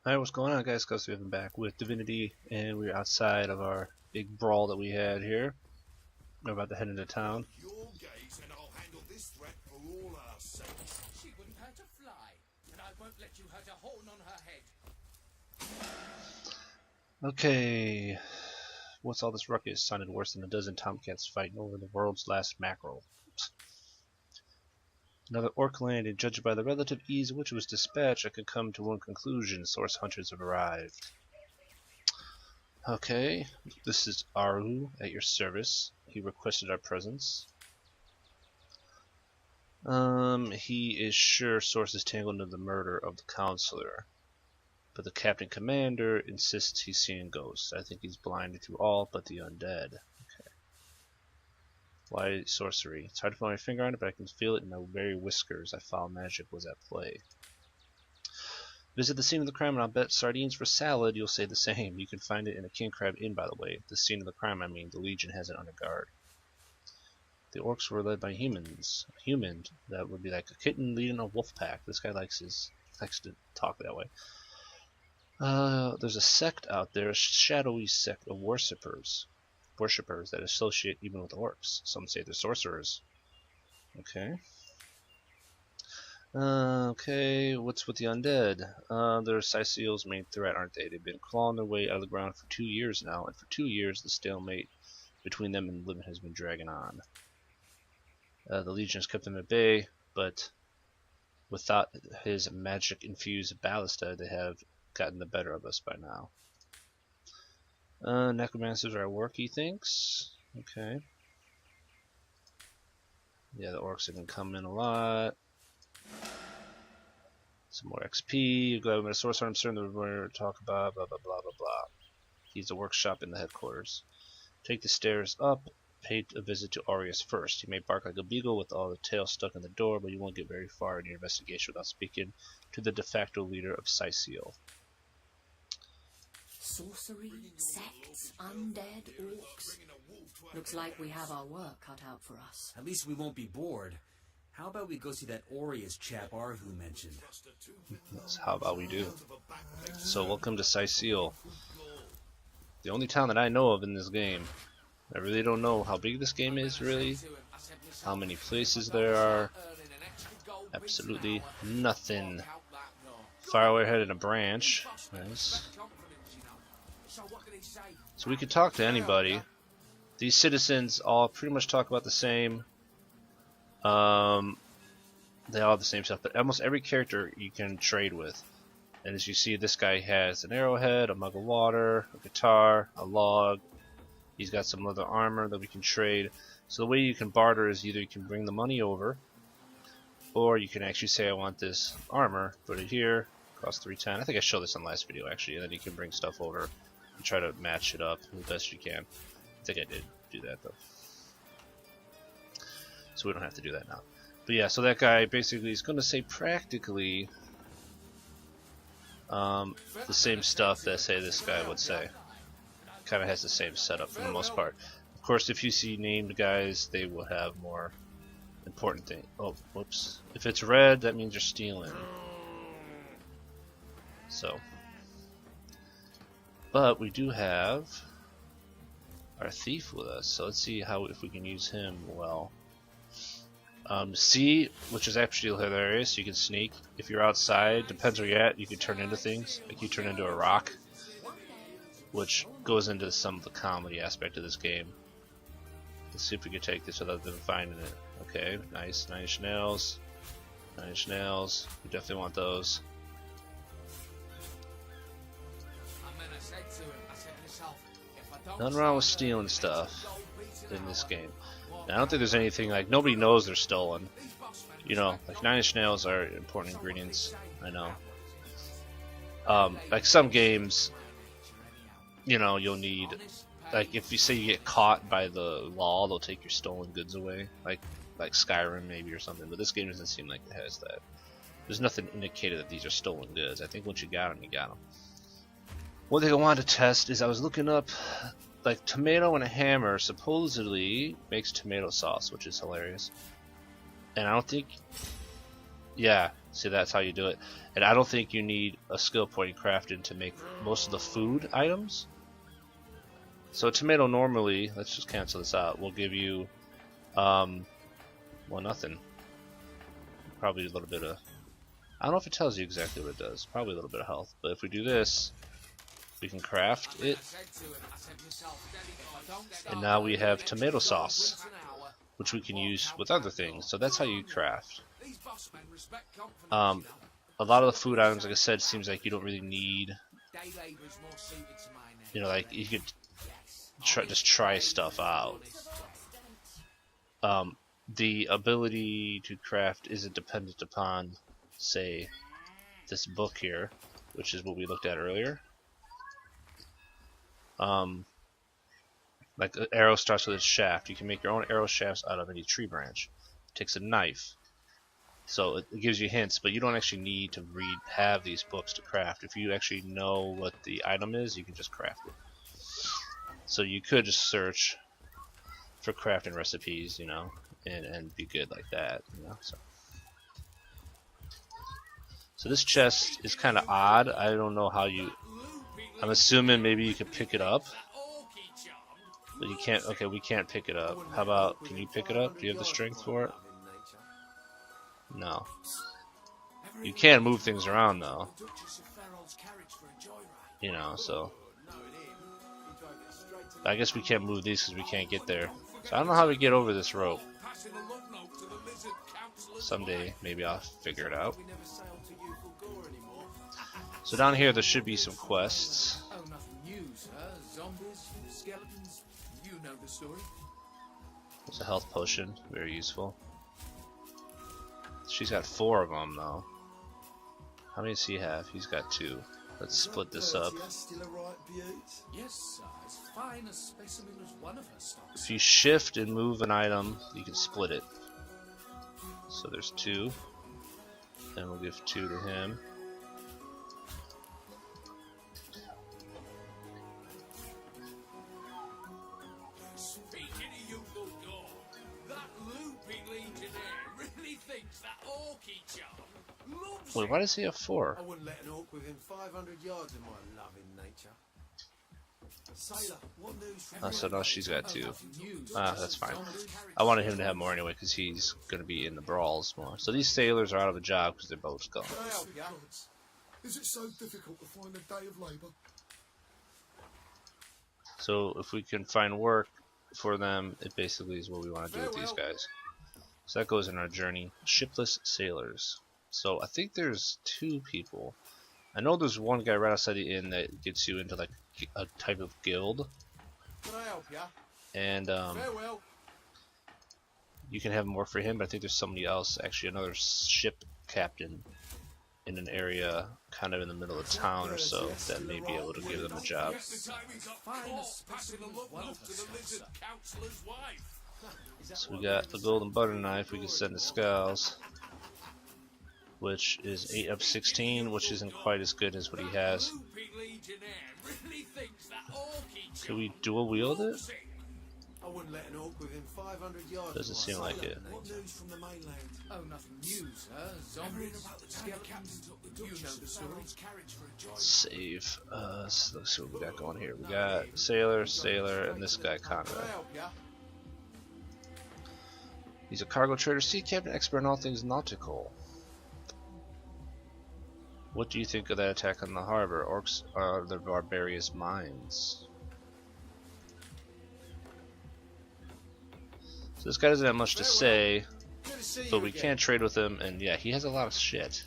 Alright, what's going on, guys? Gus, we've been back with Divinity, and we're outside of our big brawl that we had here. We're about to head into town. Your gaze and I'll handle this threat for all our sakes. She wouldn't hurt a fly, and I won't let you hurt a horn on her head. Okay, what's all this ruckus? Sounded worse than a dozen tomcats fighting over the world's last mackerel. Another orc landed. Judged by the relative ease in which it was dispatched, I could come to one conclusion: source hunters have arrived. Okay, this is Aru at your service. He requested our presence. He is sure sources tangled into the murder of the counselor, but the captain commander insists he's seeing ghosts. I think he's blinded to all but the undead. Okay. Why sorcery? It's hard to put my finger on it, but I can feel it in my very whiskers. I found magic was at play. Visit the scene of the crime, and I'll bet sardines for salad you'll say the same. You can find it in a King Crab Inn, by the way. The scene of the crime, I mean. The Legion has it under guard. The orcs were led by humans. A human that would be like a kitten leading a wolf pack. This guy likes to talk that way. There's a sect out there, a shadowy sect of worshippers that associate even with orcs. Some say they're sorcerers. Okay. Okay, what's with the undead? They're Cyseal's main threat, aren't they? They've been clawing their way out of the ground for 2 years now, and for 2 years the stalemate between them and living has been dragging on. The Legion has kept them at bay, but without his magic-infused ballista, they have gotten the better of us by now. Necromancers are at work, he thinks. Okay. Yeah, the orcs have been coming a lot. Some more XP. Go with a source I'm certain that we're going to talk about. Blah blah blah blah blah. He's a workshop in the headquarters. Take the stairs up. Pay a visit to Aureus first. He may bark like a beagle with all the tail stuck in the door, but you won't get very far in your investigation without speaking to the de facto leader of Cyseal. Sorcery, sects, undead, orcs. Looks like we have our work cut out for us. At least we won't be bored. How about we go see that Aureus chap Arhu mentioned? How about we do? So welcome to Cyseal. The only town that I know of in this game. I really don't know how big this game is, really. How many places there are. Absolutely nothing. Faraway head in a branch. Nice. So we could talk to anybody. These citizens all pretty much talk about the same. They all have the same stuff, but almost every character you can trade with. And as you see, this guy has an arrowhead, a mug of water, a guitar, a log. He's got some leather armor that we can trade. So the way you can barter is either you can bring the money over, or you can actually say, I want this armor, put it here, cost 310. I think I showed this in the last video actually, and then you can bring stuff over and try to match it up the best you can. I think I did do that though. So we don't have to do that now. But yeah, so that guy basically is going to say practically the same stuff that, say, this guy would say. Kind of has the same setup for the most part. Of course, if you see named guys, they will have more important things. Oh, whoops. If it's red, that means you're stealing. So. But we do have our thief with us, so let's see if we can use him well. C, which is actually hilarious, you can sneak. If you're outside, depends where you're at, you can turn into things. Like you turn into a rock, which goes into some of the comedy aspect of this game. Let's see if we can take this without them finding it. Okay, nice, 9 inch nails. 9 inch nails, we definitely want those. Nothing wrong with stealing stuff in this game. Now, I don't think there's anything like, nobody knows they're stolen. You know, like 9 inch nails are important ingredients, I know. Like some games, you know, you'll need, like if you say you get caught by the law, they'll take your stolen goods away. Like Skyrim maybe or something, but this game doesn't seem like it has that. There's nothing indicated that these are stolen goods. I think once you got them, you got them. One thing I wanted to test is I was looking up, like, tomato and a hammer supposedly makes tomato sauce, which is hilarious. And I don't think, yeah, See, that's how you do it. And I don't think you need a skill point in crafting to make most of the food items. So a tomato normally, let's just cancel this out, will give you, well, nothing. Probably a little bit of, I don't know if it tells you exactly what it does. Probably a little bit of health. But if we do this, we can craft it. And now we have tomato sauce, which we can use with other things. So that's how you craft. A lot of the food items, like I said, seems like you don't really need, you know, like you could just try stuff out. The ability to craft isn't dependent upon, say, this book here, which is what we looked at earlier. Like an arrow starts with a shaft. You can make your own arrow shafts out of any tree branch. It takes a knife. So it gives you hints, but you don't actually need to have these books to craft. If you actually know what the item is, you can just craft it. So you could just search for crafting recipes, you know, and be good like that, you know. So this chest is kind of odd. I don't know how you. I'm assuming maybe you could pick it up, but you can't. Okay, we can't pick it up. How about? Can you pick it up? Do you have the strength for it? No. You can move things around though. You know, so I guess we can't move these because we can't get there. So I don't know how we get over this rope. Someday, maybe I'll figure it out. So down here there should be some quests. Oh, nothing new, sir. Zombies, skeletons, you know the story. There's a health potion, very useful. She's got 4 of them though. How many does he have? He's got 2. Let's split this up. Yes, sir. As fine a specimen as one of her stocks. If you shift and move an item, you can split it. So there's 2. And we'll give 2 to him. Speaking of you, good God, that looping legionnaire really thinks that orky chum loves Wait, it. why does he have 4? I wouldn't let an orc within 500 yards of my loving nature. Sailor, what news from So now she's got 2. News. That's fine. I wanted him to have more anyway because he's going to be in the brawls more. So these sailors are out of a job because their boat's gone. Can I help ya? Is it so difficult to find a day of labour? So if we can find work for them, it basically is what we want to do with these guys. So that goes in our journey. Shipless sailors. So I think there's 2 people. I know there's one guy right outside the inn that gets you into like a type of guild. Can I help ya? And Farewell. you can have more for him, but I think there's somebody else, actually another ship captain in an area kind of in the middle of town or so that may be able to give them a job. So we got the golden butter knife we can send to Skulls, which is 8 of 16, which isn't quite as good as what he has. Can we dual wield it? I wouldn't let an orc within 500 yards. Doesn't seem like it. What news from the mainland? Oh, nothing new, sir. Zombies, skeletons, you know the story. Save. So let's see what we got going here. We got Sailor, and this guy Conrad. Can I help ya? He's a cargo trader, sea captain, expert in all things nautical. What do you think of that attack on the harbor? Orcs are the barbarous minds. So this guy doesn't have much to say, Good to see but you we again. can't trade with him, and yeah, he has a lot of shit.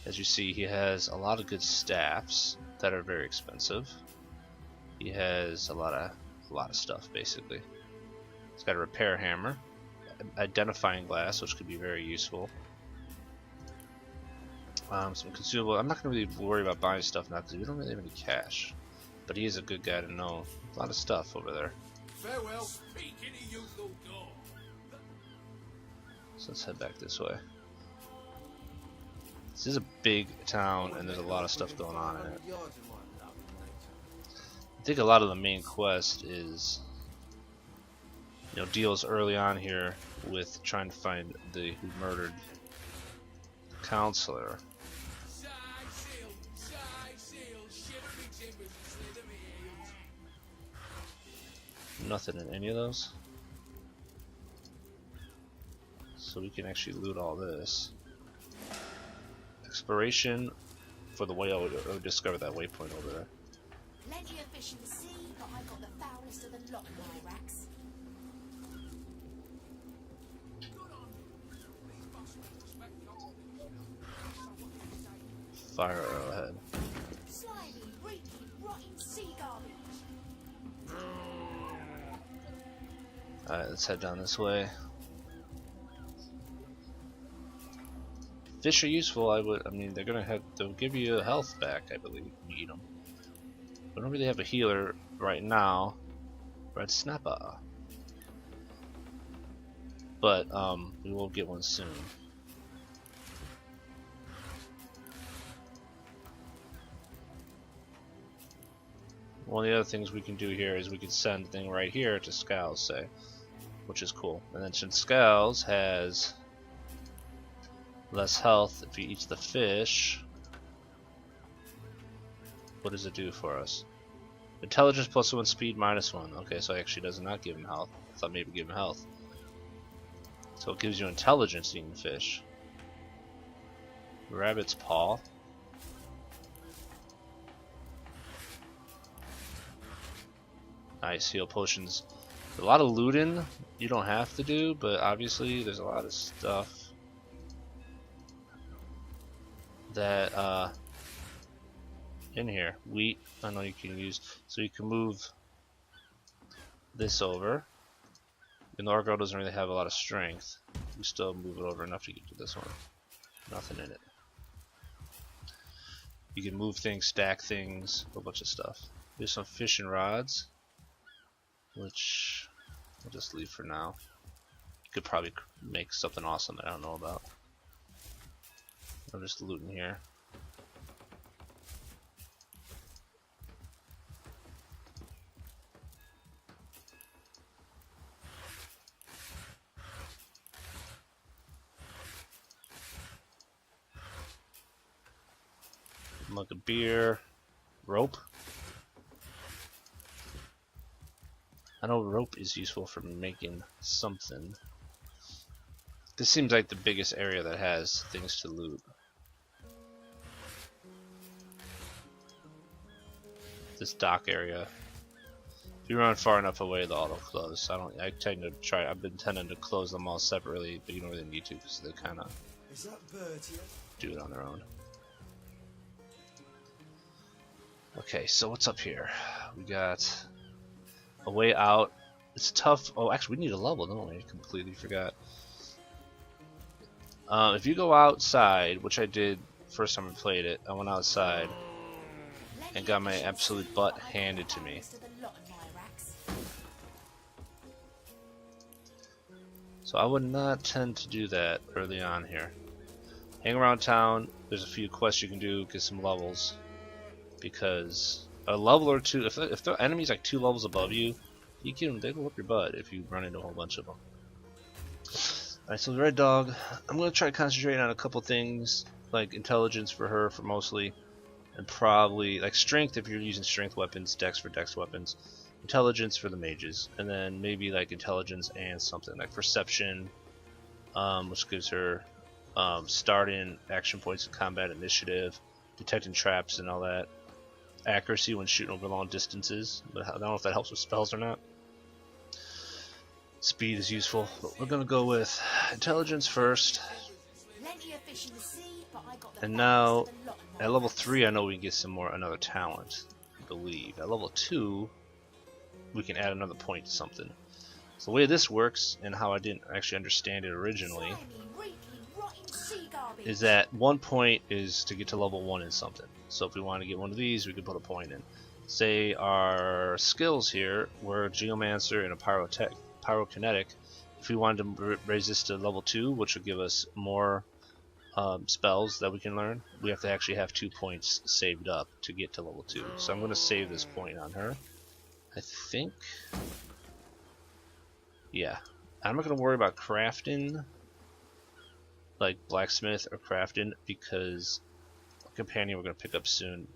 As you see, he has a lot of good staffs that are very expensive. He has a lot of stuff basically. He's got a repair hammer, identifying glass, which could be very useful. Some consumable. I'm not going to really worry about buying stuff now because we don't really have any cash. But he is a good guy to know. A lot of stuff over there. Farewell. So let's head back this way. This is a big town and there's a lot of stuff going on in it. I think a lot of the main quest is, deals early on here with trying to find who murdered Counselor. Cyseal, shiver me timbers and slither me heels. Nothing in any of those. So we can actually loot all this. Exploration for the way I would discover that waypoint over there. Plenty of fish in the sea, but I got the foulest of the lot in my racks. Fire arrowhead. Slimy, reeky, rotten sea garbage. Alright, let's head down this way. Fish are useful. I mean, they'll give you health back, I believe, if you eat them. We don't really have a healer right now. Red snapper. But, we will get one soon. One of the other things we can do here is we can send the thing right here to Scowls, say, which is cool. And then since Scowls has less health if he eats the fish, what does it do for us? Intelligence +1, speed -1. Okay, so it actually does not give him health. I thought maybe give him health. So it gives you intelligence eating fish. Rabbit's paw. Nice, heal potions. A lot of looting you don't have to do, but obviously there's a lot of stuff that in here. Wheat, I know you can use, so you can move this over. Even though our girl doesn't really have a lot of strength, you still move it over enough to get to this one. Nothing in it. You can move things, stack things, a whole bunch of stuff. There's some fishing rods, which I'll just leave for now. You could probably make something awesome that I don't know about. I'm just looting here. Mug of beer, rope. I know rope is useful for making something. This seems like the biggest area that has things to loot. This dock area. If you run far enough away, they'll auto close. I've been tending to close them all separately, but you don't really need to because they kind of do it on their own. Okay, so what's up here? We got a way out. It's tough. Oh, actually, we need a level, don't we? I completely forgot. If you go outside, which I did first time I played it, I went outside and got my absolute butt handed to me. So I would not tend to do that early on here. Hang around town. There's a few quests you can do, get some levels. Because a level or two, if the enemy's like 2 levels above you, they will whip your butt if you run into a whole bunch of them. Alright, so the red dog, I'm going to try to concentrate on a couple things, like intelligence for her, for mostly, and probably like strength if you're using strength weapons, dex for dex weapons, intelligence for the mages, and then maybe like intelligence and something like perception, which gives her starting action points in combat, initiative, detecting traps and all that. Accuracy when shooting over long distances, but I don't know if that helps with spells or not. Speed is useful, but we're gonna go with intelligence first. And now at level 3 I know we can get another talent, I believe. At level 2 we can add another point to something. So the way this works, and how I didn't actually understand it originally, is that 1 point is to get to level 1 in something. So if we want to get one of these, we could put a point in. Say our skills here were Geomancer and a Pyrokinetic. If we wanted to raise this to level 2, which would give us more spells that we can learn, we have to actually have 2 points saved up to get to level 2. So I'm going to save this point on her. I think. Yeah. I'm not going to worry about crafting like blacksmith or crafting, because a companion we're going to pick up soon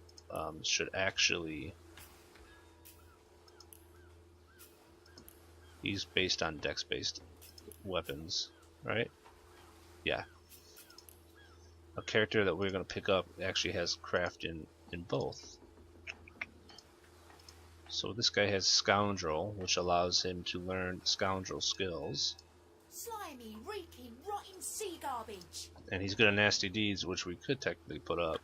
should actually... He's based on dex-based weapons, right? Yeah. A character that we're going to pick up actually has crafting in both. So this guy has Scoundrel, which allows him to learn Scoundrel skills. Slimy, reeking, rotten sea garbage. And he's good at Nasty Deeds, which we could technically put up.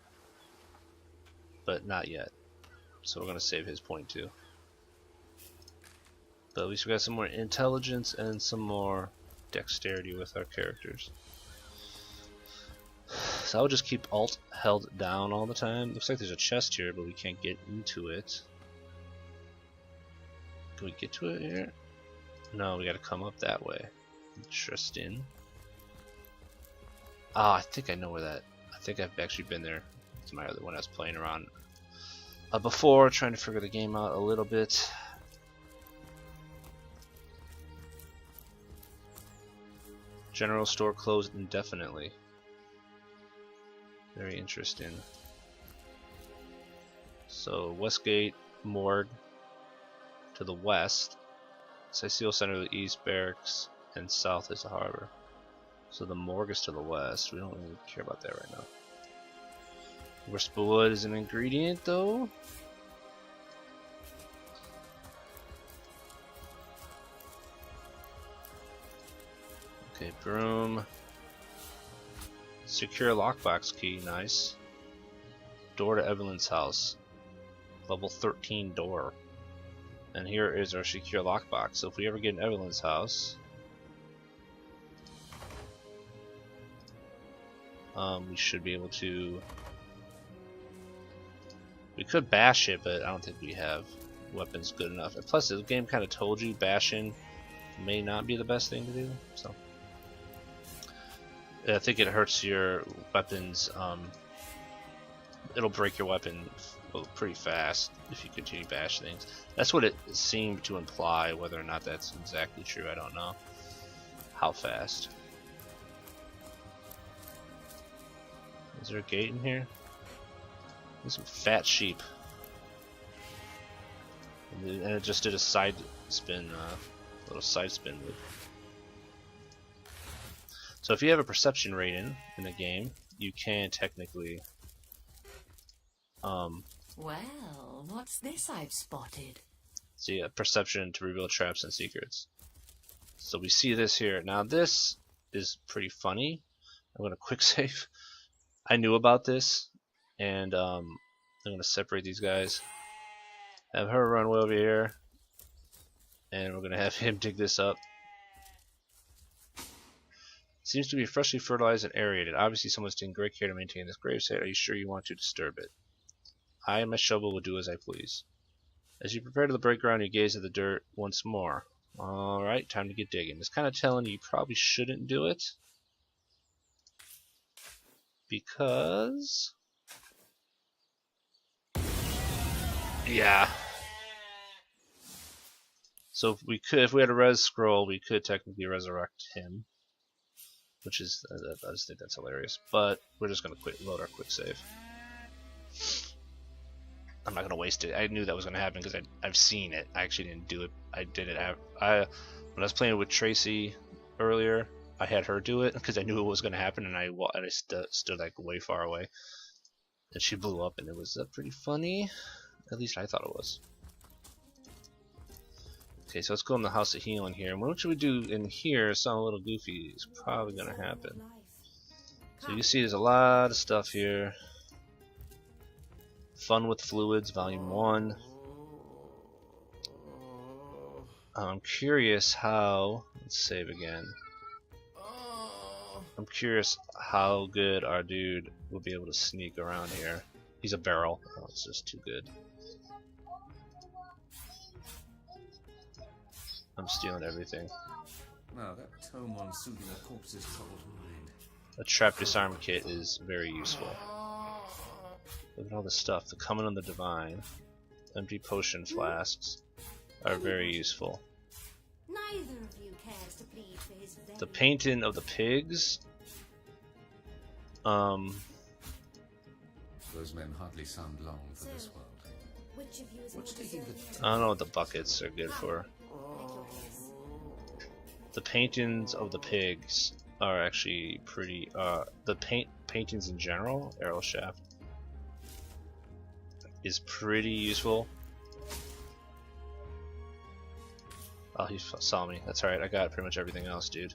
But not yet. So we're going to save his point too. But at least we got some more intelligence and some more dexterity with our characters. So I'll just keep Alt held down all the time. Looks like there's a chest here, but we can't get into it. Can we get to it here? No, we gotta come up that way. Interesting. Ah, I think I know where that... I think I've actually been there. It's my other one I was playing around before, trying to figure the game out a little bit. General store closed indefinitely. Very interesting. So Westgate, Morgue to the west, Cyseal Center to the east, Barracks, and south is the harbor. So the Morgue is to the west. We don't really care about that right now. Wood is an ingredient though. Okay, broom. Secure lockbox key, nice. Door to Evelyn's house. Level 13 door. And here is our secure lockbox. So if we ever get in Evelyn's house, we should be able to... We could bash it, but I don't think we have weapons good enough. And plus, the game kind of told you bashing may not be the best thing to do. So I think it hurts your weapons. It'll break your weapon pretty fast if you continue to bash things. That's what it seemed to imply. Whether or not that's exactly true, I don't know. How fast? Is there a gate in here? There's some fat sheep. And it just did a side spin, little side spin move. So if you have a perception rating in the game, you can technically... Well, what's this I've spotted? see a perception to reveal traps and secrets. So we see this here. Now this is pretty funny. I'm going to quick save. I knew about this, and I'm going to separate these guys. Have her run way over here, and we're going to have him dig this up. Seems to be freshly fertilized and aerated. Obviously someone's taking great care to maintain this gravesite. Are you sure you want to disturb it? I and my shovel will do as I please. As you prepare to break ground, you gaze at the dirt once more. Alright, time to get digging. It's kind of telling you probably shouldn't do it, because... yeah. So if we had a res scroll, we could technically resurrect him, which is, I just think that's hilarious. But we're just gonna load our quick save. I'm not gonna waste it. I knew that was gonna happen because I've seen it. I actually didn't do it. I did it when I was playing with Tracy earlier. I had her do it because I knew it was gonna happen, and I stood like way far away, and she blew up, and it was pretty funny. At least I thought it was. Okay, so let's go in the House of Healing here. And what should we do in here? Something a little goofy is probably gonna happen. So you see there's a lot of stuff here. Fun with Fluids, Volume 1. I'm curious how... let's save again. I'm curious how good our dude will be able to sneak around here. He's a barrel. Oh, it's just too good. I'm stealing everything. Wow, that tome on soothing a corpse's troubled mind. A trap disarm kit is very useful. Look at all this stuff. The Coming of the Divine, empty potion flasks are very useful. Neither of you cares to plead for his The painting of the pigs Those men hardly sound long for this world. Which of you is What's more taking the deserving? I don't know what the buckets are good for. Make your case. The paintings of the pigs are actually pretty. The paintings in general, arrow shaft, is pretty useful. Oh, he saw me. That's alright. I got pretty much everything else, dude.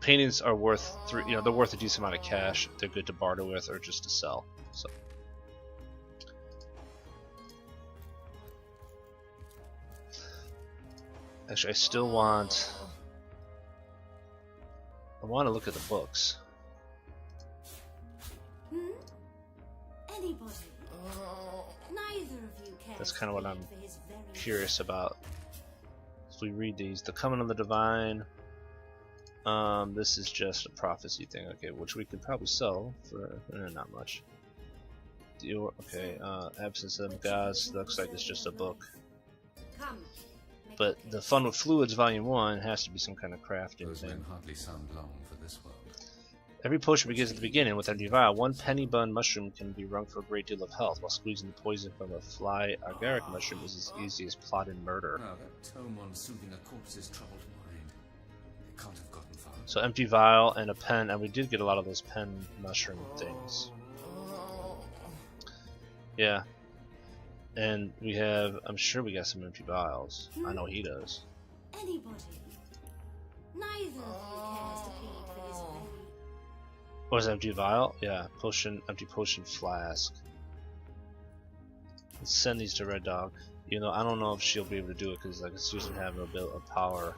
Paintings are worth they're worth a decent amount of cash. They're good to barter with or just to sell. So. Actually, I want to look at the books. Anybody? Neither of you cares. That's kind of what I'm for his very curious about. If we read these, the coming of the divine. This is just a prophecy thing, okay, which we could probably sell for not much. Absence of gods looks like it's just a book. Come. Make But your the case. Fun with Fluids Volume 1 has to be some kind of crafting Those thing. men hardly sound long for this world. Every potion begins at the beginning with empty vial. One penny bun mushroom can be wrung for a great deal of health, while squeezing the poison from a fly agaric mushroom is as easy as plotting murder. Now that tome on soothing a corpse's troubled mind. It can't have gotten far. So empty vial and a pen, and we did get a lot of those pen mushroom things. Yeah. And we have, I'm sure we got some empty vials. I know he does. Anybody? Neither of you cares to plead for his very. What was empty vial? Yeah, potion, empty potion flask. Let's send these to Red Dog. You know, I don't know if she'll be able to do it because like she doesn't have a bit of power.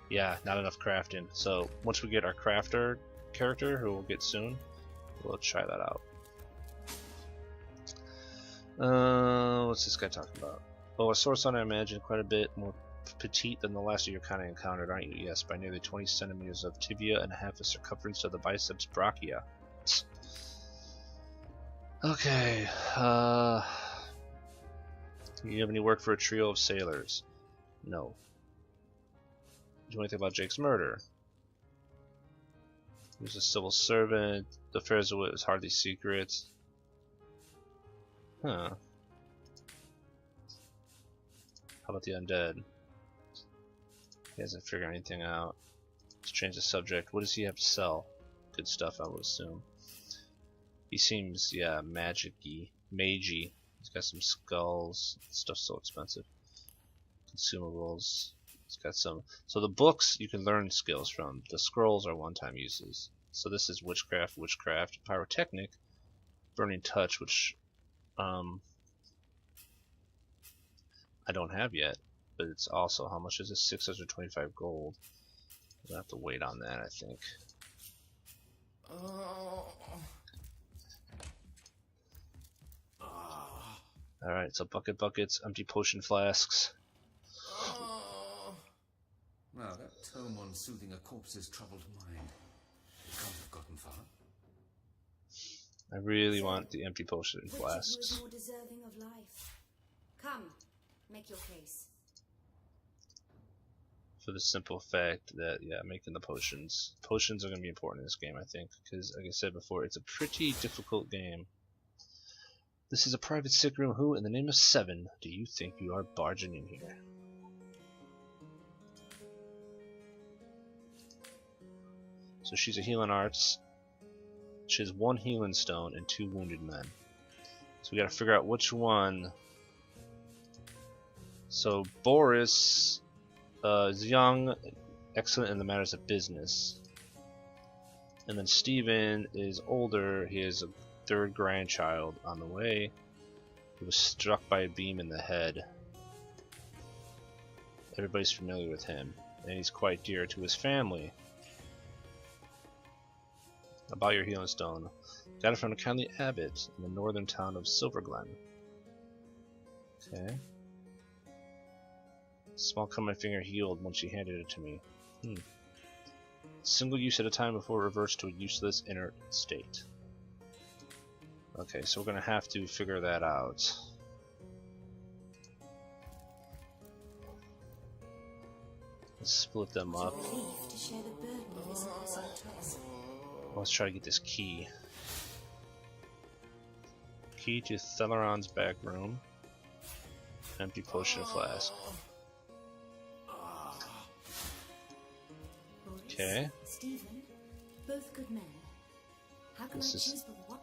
Yeah, not enough crafting. So once we get our crafter character, who we'll get soon, we'll try that out. What's this guy talking about? Oh, a source on I imagine quite a bit more petite than the last of your kind I encountered, aren't you? Yes, by nearly 20 centimeters of tibia and a half a circumference of the biceps brachia. Okay, you have any work for a trio of sailors? No. Do you want anything about Jake's murder? He was a civil servant. The affairs of it was hardly secret. Huh. How about the undead? He hasn't figured anything out. Let's change the subject. What does he have to sell? Good stuff, I would assume. He seems, yeah, magic-y. Magey. He's got some skulls. Stuff's so expensive. Consumables. He's got some. So the books you can learn skills from. The scrolls are one-time uses. So this is witchcraft, pyrotechnic, burning touch, which I don't have yet. But it's also, how much is it? 625 gold. We'll have to wait on that, I think. Alright, so buckets, empty potion flasks. Now that tome on soothing a corpse's troubled mind. It can't have gotten far. I really want the empty potion Which of you flasks. is more deserving of life? Come. Make your case. For the simple fact that, yeah, making the potions. Potions are going to be important in this game, I think. Because, like I said before, it's a pretty difficult game. This is a private sick room. Who, in the name of Seven, do you think you are barging in here? So she's a healing arts. She has 1 healing stone and 2 wounded men. So we got to figure out which one. So Boris is young, excellent in the matters of business. And then Stephen is older. He has a 3rd grandchild on the way. He was struck by a beam in the head. Everybody's familiar with him, and he's quite dear to his family. About your healing stone. Got it from a kindly abbot in the northern town of Silverglen. Okay. Small cut on my finger healed when she handed it to me. Single use at a time before it reverts to a useless inert state. Okay, so we're gonna have to figure that out. Let's split them up. Relief to share the burden of this impossible task. Let's try to get this key. Key to Theleron's back room. Empty potion flask. Okay. Stephen, both good men. How can This I is- choose but what?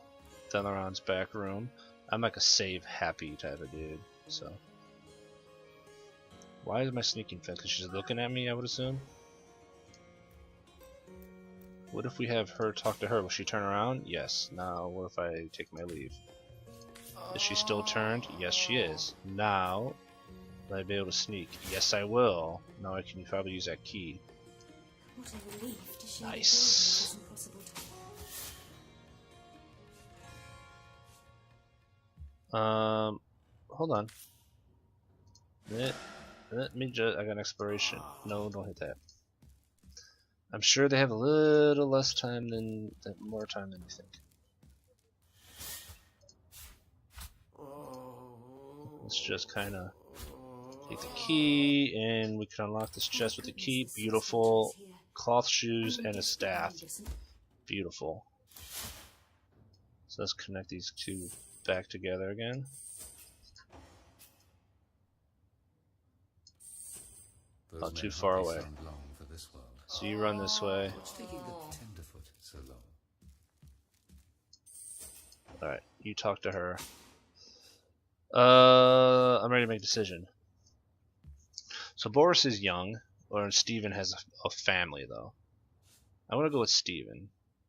Theleron's back room. I'm like a save happy type of dude, so. Why is my sneaking fence? Because she's looking at me, I would assume. What if we have her talk to her? Will she turn around? Yes. Now, what if I take my leave? Is she still turned? Yes, she is. Now, will I be able to sneak? Yes, I will. Now I can probably use that key. What a relief to share Nice. the burden of this impossible task. Hold on. Let me just. I got an exploration. No, don't hit that. I'm sure they have a little less time than more time than you think. Let's just kind of take the key, and we can unlock this chest with the key. Beautiful cloth shoes and a staff. Beautiful. So let's connect these two back together again. Those Not men too far hardly away. sound long for this world. So you run this way. What's taking the tenderfoot so long? Alright, you talk to her. I'm ready to make a decision. So Boris is young, or Steven has a family though. I want to go with Steven.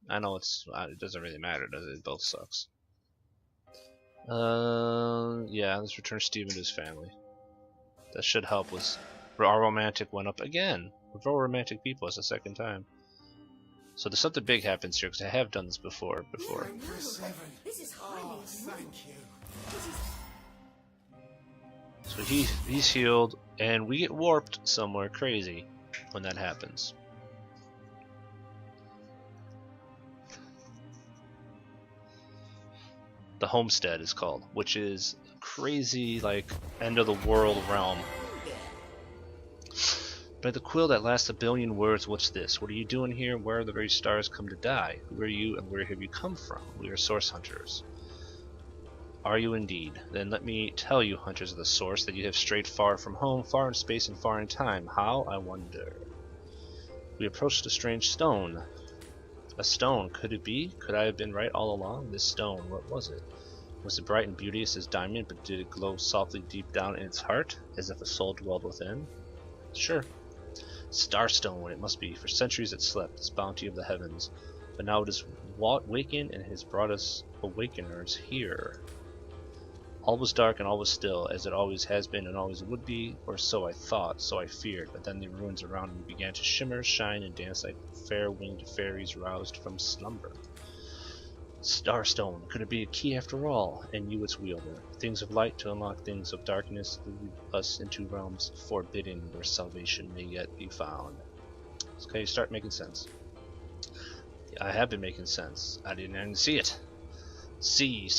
I know it doesn't really matter, does it? It both sucks. Yeah, let's return Steven to his family. That should help us. Our romantic went up again. We're all romantic people. It's the second time. So there's something big happens here because I have done this before. This is highly unusual. Thank you. So he's healed, and we get warped somewhere crazy when that happens. The homestead is called, which is crazy, like end of the world realm. By the quill that lasts 1 billion words, what's this? What are you doing here? Where are the very stars come to die? Who are you, and where have you come from? We are source hunters. Are you indeed? Then let me tell you, hunters of the source, that you have strayed far from home, far in space and far in time. How? I wonder. We approached a strange stone. A stone. Could it be? Could I have been right all along? This stone, what was it? Was it bright and beauteous as diamond, but did it glow softly deep down in its heart, as if a soul dwelled within? Sure. Starstone, it must be. For centuries it slept, this bounty of the heavens. But now it is wakened and has brought us awakeners here. All was dark and all was still, as it always has been and always would be, or so I thought, so I feared. But then the ruins around me began to shimmer, shine, and dance like fair-winged fairies roused from slumber. Starstone, could it be a key after all, and you its wielder? Things of light to unlock things of darkness, lead us into realms forbidden where salvation may yet be found. Okay, start making sense. I have been making sense. I didn't even see it. See,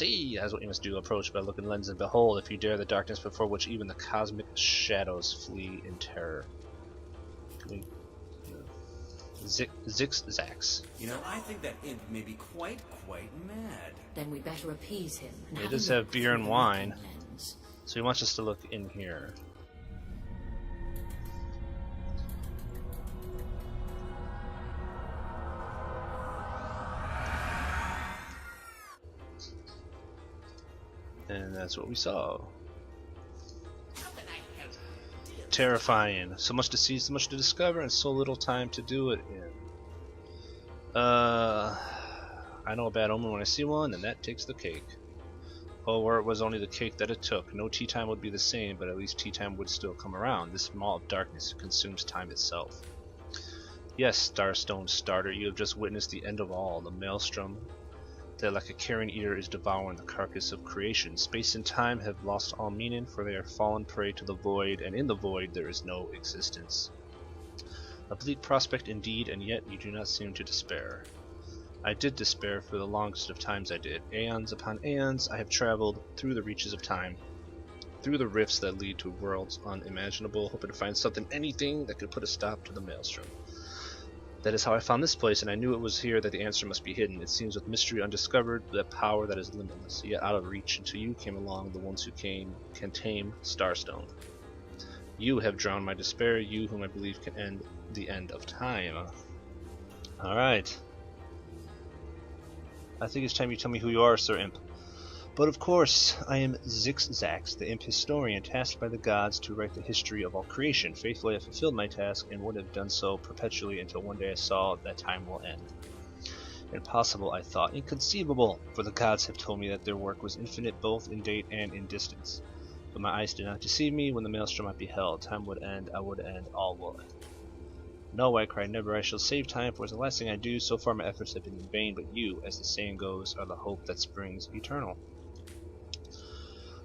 that's what you must do. Approach by looking lens and behold, if you dare the darkness before which even the cosmic shadows flee in terror. Can we... Zix-zax. You know, I think that imp may be quite mad. Then we better appease him. And It have does a have look beer through and the wine. looking lens. So he wants us to look in here. And that's what we saw. Terrifying. So much to see, so much to discover, and so little time to do it in. I know a bad omen when I see one, and that takes the cake. Oh, where it was only the cake that it took. No tea time would be the same, but at least tea time would still come around. This maw of darkness consumes time itself. Yes, Starstone starter, you have just witnessed the end of all. The maelstrom that like a carrion eater is devouring the carcass of creation. Space and time have lost all meaning, for they are fallen prey to the void, and in the void there is no existence. A bleak prospect indeed, and yet you do not seem to despair. I did despair for the longest of times I did. Aeons upon aeons I have traveled through the reaches of time. through the rifts that lead to worlds unimaginable, hoping to find anything that could put a stop to the maelstrom. That is how I found this place, and I knew it was here that the answer must be hidden. It seems with mystery undiscovered, that power that is limitless, yet out of reach until you came along, the ones who can tame Starstone. You have drowned my despair, you whom I believe can end the end of time. Alright. I think it's time you tell me who you are, Sir Imp. But of course, I am Zix-Zax, the Imp Historian, tasked by the gods to write the history of all creation. Faithfully I fulfilled my task, and would have done so perpetually until one day I saw that time will end. Impossible, I thought. Inconceivable, for the gods have told me that their work was infinite both in date and in distance. But my eyes did not deceive me. When the maelstrom I beheld, time would end, I would end, all will end. No, I cried, never. I shall save time, for it's the last thing I do. So far my efforts have been in vain, but you, as the saying goes, are the hope that springs eternal.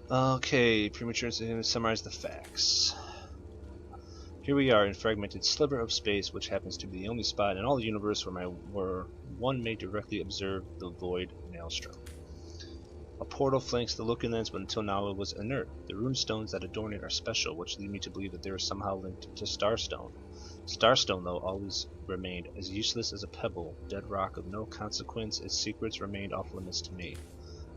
Okay, premature to summarize the facts. Here we are in a fragmented sliver of space, which happens to be the only spot in all the universe where one may directly observe the void maelstrom. A portal flanks the looking lens, but until now it was inert. The runestones that adorn it are special, which lead me to believe that they are somehow linked to Starstone. Starstone, though, always remained as useless as a pebble, dead rock of no consequence. Its secrets remained off limits to me.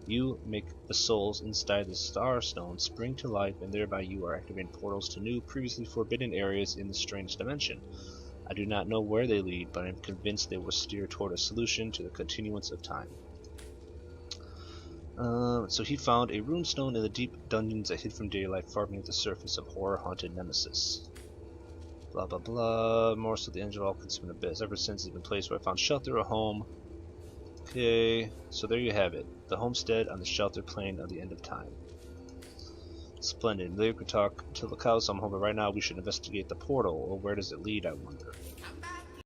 You make the souls inside the Starstone spring to life, and thereby you are activating portals to new, previously forbidden areas in the strange dimension. I do not know where they lead, but I am convinced they will steer toward a solution to the continuance of time. So he found a runestone in the deep dungeons that hid from daylight far beneath the surface of horror-haunted Nemesis. Blah blah blah. More so the engine of all consuming abyss. Ever since it's been a place where I found shelter, a home. Okay, so there you have it. The homestead on the sheltered plain of the end of time. Splendid. Later we could talk till the cows come home, but right now we should investigate the portal. Or where does it lead, I wonder?